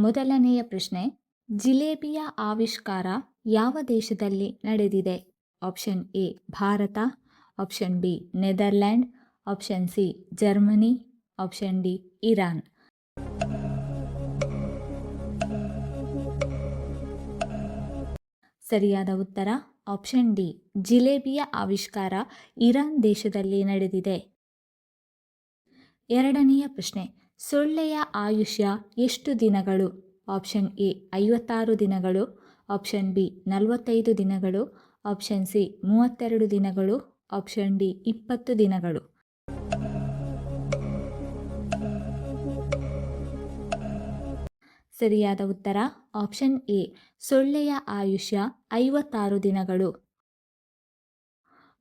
ಮೊದಲನೆಯ ಪ್ರಶ್ನೆ, ಜಿಲೇಬಿಯ ಆವಿಷ್ಕಾರ ಯಾವ ದೇಶದಲ್ಲಿ ನಡೆದಿದೆ? Option A Bharat, option B Netherland, option C Germany, option D Iran. ಸರಿಯಾದ ಉತ್ತರ ಆಪ್ಷನ್ ಡಿ, ಜಿಲೇಬಿಯ ಆವಿಷ್ಕಾರ ಇರಾನ್ ದೇಶದಲ್ಲಿ ನಡೆದಿದೆ. ಎರಡನೆಯ ಪ್ರಶ್ನೆ, ಸೊಳ್ಳೆಯ ಆಯುಷ್ಯ ಎಷ್ಟು ದಿನಗಳು? ಆಪ್ಷನ್ ಎ 56 ದಿನಗಳು, ಆಪ್ಷನ್ ಬಿ 45 ದಿನಗಳು, ಆಪ್ಷನ್ ಸಿ 32 ದಿನಗಳು, ಆಪ್ಷನ್ ಡಿ 20 ದಿನಗಳು. ಸರಿಯಾದ ಉತ್ತರ ಆಪ್ಷನ್ ಎ, ಸೊಳ್ಳೆಯ ಆಯುಷ್ಯ 56 ದಿನಗಳು.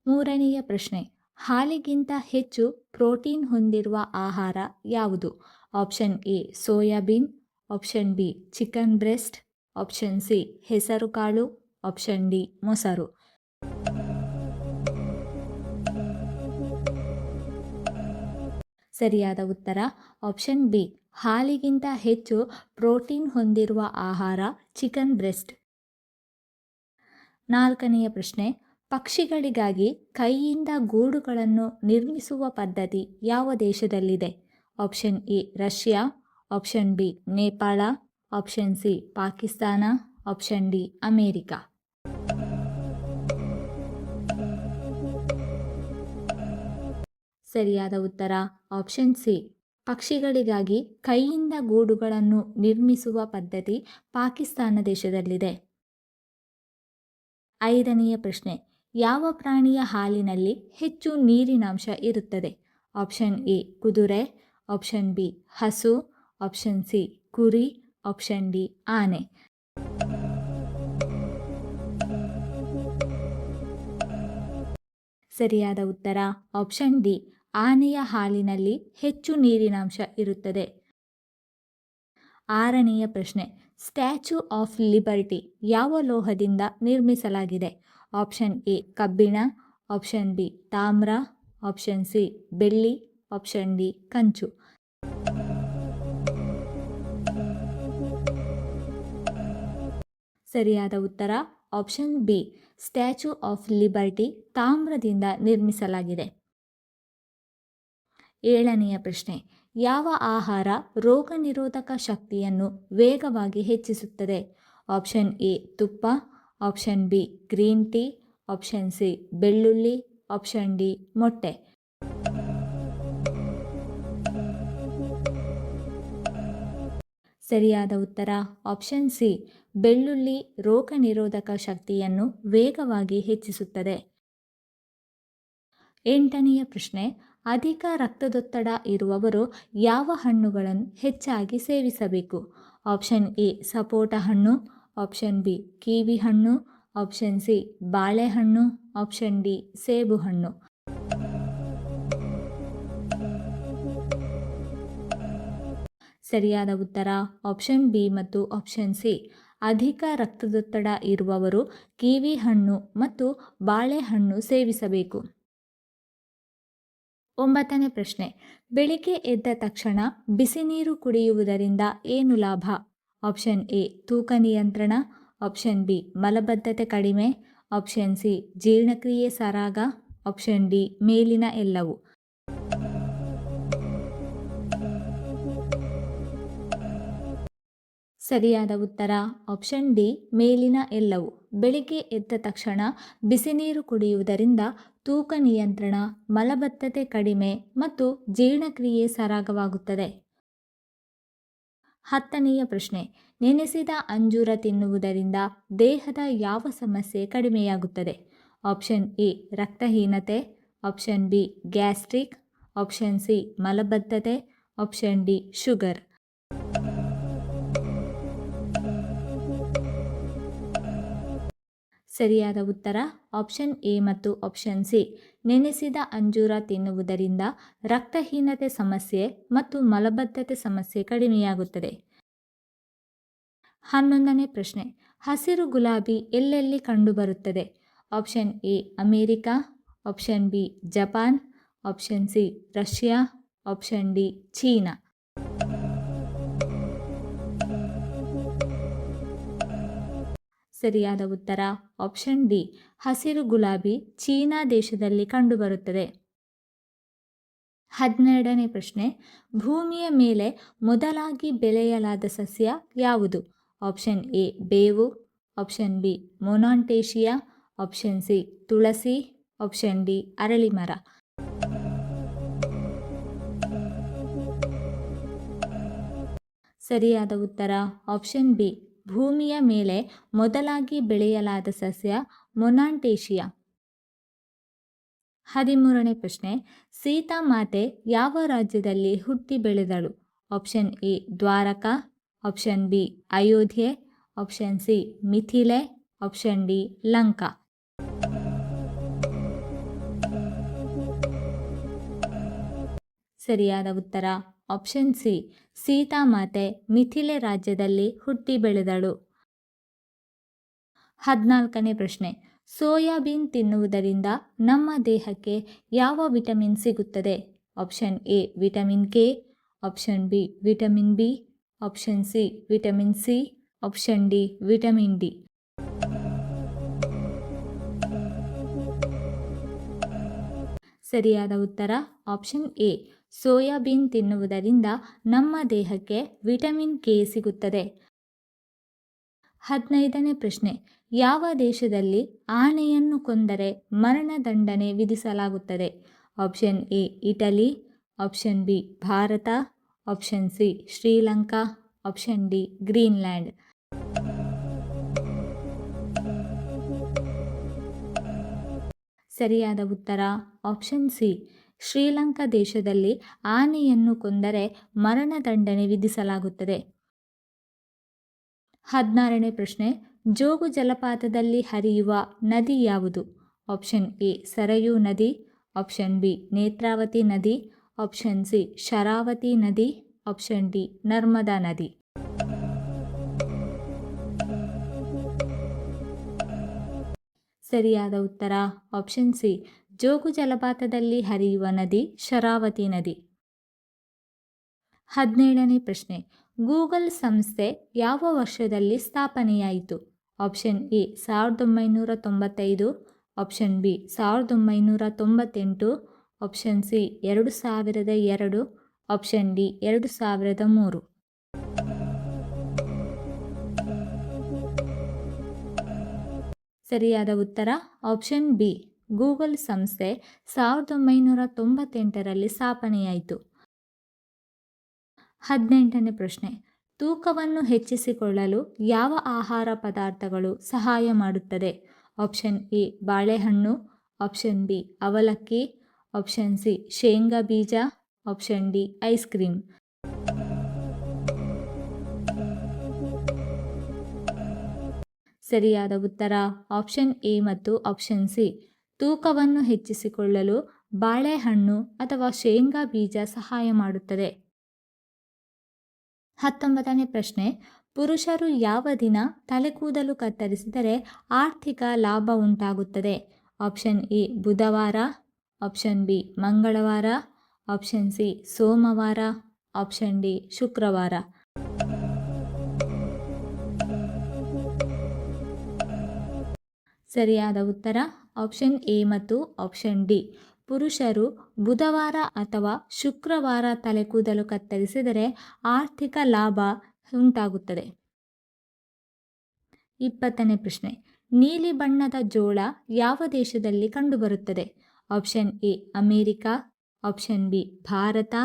ಮೂರನೆಯ ಪ್ರಶ್ನೆ, ಹಾಲಿಗಿಂತ ಹೆಚ್ಚು ಪ್ರೋಟೀನ್ ಹೊಂದಿರುವ ಆಹಾರ ಯಾವುದು? Option A soybean, option B chicken breast, option C ಹೆಸರುಕಾಳು, ಆಪ್ಷನ್ ಡಿ ಮೊಸರು. ಸರಿಯಾದ ಉತ್ತರ ಆಪ್ಷನ್ ಬಿ, ಹಾಲಿಗಿಂತ ಹೆಚ್ಚು ಪ್ರೋಟೀನ್ ಹೊಂದಿರುವ ಆಹಾರ ಚಿಕನ್ ಬ್ರೆಸ್ಟ್. ನಾಲ್ಕನೆಯ ಪ್ರಶ್ನೆ, ಪಕ್ಷಿಗಳಿಗಾಗಿ ಕೈಯಿಂದ ಗೂಡುಗಳನ್ನು ನಿರ್ಮಿಸುವ ಪದ್ಧತಿ ಯಾವ ದೇಶದಲ್ಲಿದೆ? Option A Russia, option B Nepal, option C Pakistan, option D America. ಸರಿಯಾದ ಉತ್ತರ ಆಪ್ಷನ್ ಸಿ, ಪಕ್ಷಿಗಳಿಗಾಗಿ ಕೈಯಿಂದ ಗೂಡುಗಳನ್ನು ನಿರ್ಮಿಸುವ ಪದ್ಧತಿ ಪಾಕಿಸ್ತಾನ ದೇಶದಲ್ಲಿದೆ. ಐದನೆಯ ಪ್ರಶ್ನೆ, ಯಾವ ಪ್ರಾಣಿಯ ಹಾಲಿನಲ್ಲಿ ಹೆಚ್ಚು ನೀರಿನಾಂಶ ಇರುತ್ತದೆ? ಆಪ್ಷನ್ ಎ ಕುದುರೆ, ಆಪ್ಷನ್ ಬಿ ಹಸು, ಆಪ್ಷನ್ ಸಿ ಕುರಿ, ಆಪ್ಷನ್ ಡಿ ಆನೆ. ಸರಿಯಾದ ಉತ್ತರ ಆಪ್ಷನ್ ಡಿ, ಆನೆಯ ಹಾಲಿನಲ್ಲಿ ಹೆಚ್ಚು ನೀರಿನಾಂಶ ಇರುತ್ತದೆ. ಆರನೆಯ ಪ್ರಶ್ನೆ, ಸ್ಟ್ಯಾಚ್ಯೂ ಆಫ್ ಲಿಬರ್ಟಿ ಯಾವ ಲೋಹದಿಂದ ನಿರ್ಮಿಸಲಾಗಿದೆ? ಆಪ್ಷನ್ ಎ ಕಬ್ಬಿಣ, ಆಪ್ಷನ್ ಬಿ ತಾಮ್ರ, ಆಪ್ಷನ್ ಸಿ ಬೆಳ್ಳಿ, ಆಪ್ಷನ್ ಡಿ ಕಂಚು. ಸರಿಯಾದ ಉತ್ತರ option B, statue of liberty ತಾಮ್ರದಿಂದ ನಿರ್ಮಿಸಲಾಗಿದೆ. ಏಳನೆಯ ಪ್ರಶ್ನೆ, ಯಾವ ಆಹಾರ ರೋಗ ನಿರೋಧಕ ಶಕ್ತಿಯನ್ನು ವೇಗವಾಗಿ ಹೆಚ್ಚಿಸುತ್ತದೆ? ಆಪ್ಷನ್ ಎ ತುಪ್ಪ, option B green tea, option C ಬೆಳ್ಳುಳ್ಳಿ, ಆಪ್ಷನ್ ಡಿ ಮೊಟ್ಟೆ. ಸರಿಯಾದ ಉತ್ತರ ಆಪ್ಷನ್ ಸಿ, ಬೆಳ್ಳುಳ್ಳಿ ರೋಗ ನಿರೋಧಕ ಶಕ್ತಿಯನ್ನು ವೇಗವಾಗಿ ಹೆಚ್ಚಿಸುತ್ತದೆ. ಎಂಟನೆಯ ಪ್ರಶ್ನೆ, ಅಧಿಕ ರಕ್ತದೊತ್ತಡ ಇರುವವರು ಯಾವ ಹಣ್ಣುಗಳನ್ನು ಹೆಚ್ಚಾಗಿ ಸೇವಿಸಬೇಕು? ಆಪ್ಷನ್ ಎ ಸಪೋಟ ಹಣ್ಣು, ಆಪ್ಷನ್ ಬಿ ಕಿವಿ ಹಣ್ಣು, ಆಪ್ಷನ್ ಸಿ ಬಾಳೆಹಣ್ಣು, ಆಪ್ಷನ್ ಡಿ ಸೇಬು ಹಣ್ಣು. ಸರಿಯಾದ ಉತ್ತರ ಆಪ್ಷನ್ ಬಿ ಮತ್ತು ಆಪ್ಷನ್ ಸಿ, ಅಧಿಕ ರಕ್ತದೊತ್ತಡ ಇರುವವರು ಕಿವಿ ಹಣ್ಣು ಮತ್ತು ಬಾಳೆಹಣ್ಣು ಸೇವಿಸಬೇಕು. ಒಂಬತ್ತನೇ ಪ್ರಶ್ನೆ, ಬೆಳಿಗ್ಗೆ ಎದ್ದ ತಕ್ಷಣ ಬಿಸಿ ನೀರು ಕುಡಿಯುವುದರಿಂದ ಏನು ಲಾಭ? ಆಪ್ಷನ್ ಎ ತೂಕ ನಿಯಂತ್ರಣ, ಆಪ್ಷನ್ ಬಿ ಮಲಬದ್ಧತೆ ಕಡಿಮೆ, ಆಪ್ಷನ್ ಸಿ ಜೀರ್ಣಕ್ರಿಯೆ ಸರಾಗ, ಆಪ್ಷನ್ ಡಿ ಮೇಲಿನ ಎಲ್ಲವೂ. ಸರಿಯಾದ ಉತ್ತರ ಆಪ್ಷನ್ ಡಿ ಮೇಲಿನ ಎಲ್ಲವೂ. ಬೆಳಿಗ್ಗೆ ಎದ್ದ ತಕ್ಷಣ ಬಿಸಿ ನೀರು ಕುಡಿಯುವುದರಿಂದ ತೂಕ ನಿಯಂತ್ರಣ, ಮಲಬದ್ಧತೆ ಕಡಿಮೆ ಮತ್ತು ಜೀರ್ಣಕ್ರಿಯೆ ಸರಾಗವಾಗುತ್ತದೆ. ಹತ್ತನೆಯ ಪ್ರಶ್ನೆ, ನೆನೆಸಿದ ಅಂಜೂರ ತಿನ್ನುವುದರಿಂದ ದೇಹದ ಯಾವ ಸಮಸ್ಯೆ ಕಡಿಮೆಯಾಗುತ್ತದೆ? ಆಪ್ಷನ್ ಎ ರಕ್ತಹೀನತೆ, option B gastric, option C ಮಲಬದ್ಧತೆ, ಆಪ್ಷನ್ ಡಿ ಶುಗರ್. ಸರಿಯಾದ ಉತ್ತರ ಆಪ್ಷನ್ ಎ ಮತ್ತು ಆಪ್ಷನ್ ಸಿ, ನೆನೆಸಿದ ಅಂಜೂರ ತಿನ್ನುವುದರಿಂದ ರಕ್ತಹೀನತೆ ಸಮಸ್ಯೆ ಮತ್ತು ಮಲಬದ್ಧತೆ ಸಮಸ್ಯೆ ಕಡಿಮೆಯಾಗುತ್ತದೆ. 11ನೇ ಪ್ರಶ್ನೆ, ಹಸಿರು ಗುಲಾಬಿ ಎಲ್ಲೆಲ್ಲಿ ಕಂಡುಬರುತ್ತದೆ? Option A America, option B Japan, option C Russia, option D China. ಸರಿಯಾದ ಉತ್ತರ ಆಪ್ಷನ್ ಡಿ ಹಸಿರು ಗುಲಾಬಿ ಚೀನಾ ದೇಶದಲ್ಲಿ ಕಂಡುಬರುತ್ತದೆ. 12ನೇ ಪ್ರಶ್ನೆ, ಭೂಮಿಯ ಮೇಲೆ ಮೊದಲಾಗಿ ಬೆಳೆಯಲಾದ ಸಸ್ಯ ಯಾವುದು? ಆಪ್ಷನ್ ಎ ಬೇವು, ಆಪ್ಷನ್ ಬಿ ಮೊನಾಂಟೇಶಿಯಾ, ಆಪ್ಷನ್ ಸಿ ತುಳಸಿ, ಆಪ್ಷನ್ ಡಿ ಅರಳಿ ಮರ. ಸರಿಯಾದ ಉತ್ತರ ಆಪ್ಷನ್ ಬಿ ಭೂಮಿಯ ಮೇಲೆ ಮೊದಲಾಗಿ ಬೆಳೆಯಲಾದ ಸಸ್ಯ ಮೊನಾಂಟೇಶಿಯಾ. 13ನೇ ಪ್ರಶ್ನೆ, ಸೀತಾಮಾತೆ ಯಾವ ರಾಜ್ಯದಲ್ಲಿ ಹುಟ್ಟಿ ಬೆಳೆದಳು? Option A Dwarka, option B Ayodhya, option C Mithila, option D Lanka. ಸರಿಯಾದ ಉತ್ತರ ಆಪ್ಷನ್ ಸಿ ಸೀತಾಮಾತೆ ಮಿಥಿಲೆ ರಾಜ್ಯದಲ್ಲಿ ಹುಟ್ಟಿ ಬೆಳೆದಳು. 14ನೇ ಪ್ರಶ್ನೆ, ಸೋಯಾಬೀನ್ ತಿನ್ನುವುದರಿಂದ ನಮ್ಮ ದೇಹಕ್ಕೆ ಯಾವ ವಿಟಮಿನ್ ಸಿಗುತ್ತದೆ? Option A vitamin K, option B vitamin B, option C vitamin C, option D vitamin D. ಸರಿಯಾದ ಉತ್ತರ ಆಪ್ಷನ್ ಎ ಸೋಯಾಬೀನ್ ತಿನ್ನುವುದರಿಂದ ನಮ್ಮ ದೇಹಕ್ಕೆ ವಿಟಮಿನ್ ಕೆ ಸಿಗುತ್ತದೆ. 15ನೇ ಪ್ರಶ್ನೆ, ಯಾವ ದೇಶದಲ್ಲಿ ಆನೆಯನ್ನು ಕೊಂದರೆ ಮರಣದಂಡನೆ ವಿಧಿಸಲಾಗುತ್ತದೆ? Option A Italy, option B Bharat, option C Sri Lanka, option D Greenland. ಸರಿಯಾದ ಉತ್ತರ ಆಪ್ಷನ್ ಸಿ ಶ್ರೀಲಂಕಾ ದೇಶದಲ್ಲಿ ಆನೆಯನ್ನು ಕೊಂದರೆ ಮರಣದಂಡನೆ ವಿಧಿಸಲಾಗುತ್ತದೆ. 16ನೇ ಪ್ರಶ್ನೆ, ಜೋಗು ಜಲಪಾತದಲ್ಲಿ ಹರಿಯುವ ನದಿ ಯಾವುದು? ಆಪ್ಷನ್ ಎ ಸರಯೂ ನದಿ, ಆಪ್ಷನ್ ಬಿ ನೇತ್ರಾವತಿ ನದಿ, ಆಪ್ಷನ್ ಸಿ ಶರಾವತಿ ನದಿ, ಆಪ್ಷನ್ ಡಿ ನರ್ಮದಾ ನದಿ. ಸರಿಯಾದ ಉತ್ತರ ಆಪ್ಷನ್ ಸಿ ಜೋಗು ಜಲಪಾತದಲ್ಲಿ ಹರಿಯುವ ನದಿ ಶರಾವತಿ ನದಿ. 17ನೇ ಪ್ರಶ್ನೆ, ಗೂಗಲ್ ಸಂಸ್ಥೆ ಯಾವ ವರ್ಷದಲ್ಲಿ ಸ್ಥಾಪನೆಯಾಯಿತು? Option A 1995, option B 1998, option C 2002, option D 2003. ಸರಿಯಾದ ಉತ್ತರ ಆಪ್ಷನ್ ಬಿ ಗೂಗಲ್ ಸಂಸ್ಥೆ 1998ರಲ್ಲಿ ಸ್ಥಾಪನೆಯಾಯಿತು. 18ನೇ ಪ್ರಶ್ನೆ, ತೂಕವನ್ನು ಹೆಚ್ಚಿಸಿಕೊಳ್ಳಲು ಯಾವ ಆಹಾರ ಪದಾರ್ಥಗಳು ಸಹಾಯ ಮಾಡುತ್ತದೆ? ಆಪ್ಷನ್ ಎ ಬಾಳೆಹಣ್ಣು, ಆಪ್ಷನ್ ಬಿ ಅವಲಕ್ಕಿ, ಆಪ್ಷನ್ ಸಿ ಶೇಂಗಾ ಬೀಜ, ಆಪ್ಷನ್ ಡಿ ಐಸ್ ಕ್ರೀಮ್. ಸರಿಯಾದ ಉತ್ತರ ಆಪ್ಷನ್ ಎ ಮತ್ತು ಆಪ್ಷನ್ ಸಿ. ತೂಕವನ್ನು ಹೆಚ್ಚಿಸಿಕೊಳ್ಳಲು ಬಾಳೆಹಣ್ಣು ಅಥವಾ ಶೇಂಗಾ ಬೀಜ ಸಹಾಯ ಮಾಡುತ್ತದೆ. 19ನೇ ಪ್ರಶ್ನೆ, ಪುರುಷರು ಯಾವ ದಿನ ತಲೆಕೂದಲು ಕತ್ತರಿಸಿದರೆ ಆರ್ಥಿಕ ಲಾಭ ಉಂಟಾಗುತ್ತದೆ? ಆಪ್ಷನ್ ಎ ಬುಧವಾರ, ಆಪ್ಷನ್ ಬಿ ಮಂಗಳವಾರ, ಆಪ್ಷನ್ ಸಿ ಸೋಮವಾರ, ಆಪ್ಷನ್ ಡಿ ಶುಕ್ರವಾರ. ಸರಿಯಾದ ಉತ್ತರ ಆಪ್ಷನ್ ಎ ಮತ್ತು ಆಪ್ಷನ್ ಡಿ. ಪುರುಷರು ಬುಧವಾರ ಅಥವಾ ಶುಕ್ರವಾರ ತಲೆಕೂದಲು ಕತ್ತರಿಸಿದರೆ ಆರ್ಥಿಕ ಲಾಭ ಉಂಟಾಗುತ್ತದೆ. 20ನೇ ಪ್ರಶ್ನೆ, ನೀಲಿ ಬಣ್ಣದ ಜೋಳ ಯಾವ ದೇಶದಲ್ಲಿ ಕಂಡುಬರುತ್ತದೆ? Option A America, option B Bharat,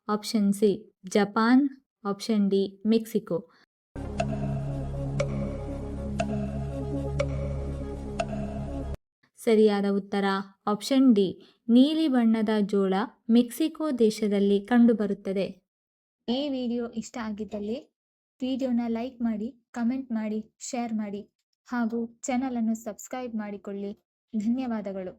option C Japan, option D Mexico. ಸರಿಯಾದ ಉತ್ತರ ಆಪ್ಷನ್ ಡಿ. ನೀಲಿ ಬಣ್ಣದ ಜೋಳ ಮೆಕ್ಸಿಕೋ ದೇಶದಲ್ಲಿ ಕಂಡುಬರುತ್ತದೆ. ಈ ವಿಡಿಯೋ ಇಷ್ಟ ಆಗಿದ್ದಲ್ಲಿ ವಿಡಿಯೋನ ಲೈಕ್ ಮಾಡಿ, ಕಮೆಂಟ್ ಮಾಡಿ, ಶೇರ್ ಮಾಡಿ ಹಾಗೂ ಚಾನಲನ್ನು ಸಬ್ಸ್ಕ್ರೈಬ್ ಮಾಡಿಕೊಳ್ಳಿ. ಧನ್ಯವಾದಗಳು.